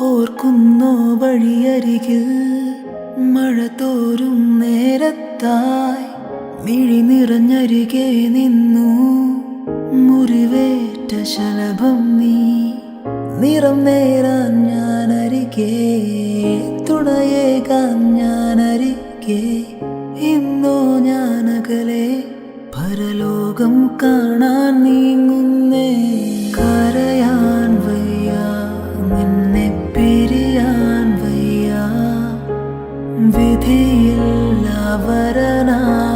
ഓർക്കുന്നോ വഴിയരികിൽ മഴ തോരും നേരത്തായി മിഴി നിറഞ്ഞരികെ നിന്നു മുറിവേറ്റ ശലഭം നീ. നിറം നേരാൻ ഞാനരികെ, തുണയേകാൻ ഞാനരികെ. ഇന്നോ ഞാനകലെ പരലോകം കാണാൻ നീങ്ങുന്നേ. കരയാൻ വയ്യ, നിന്നെ പിരിയാൻ വയ്യ. വിധിയില്ല വരനാ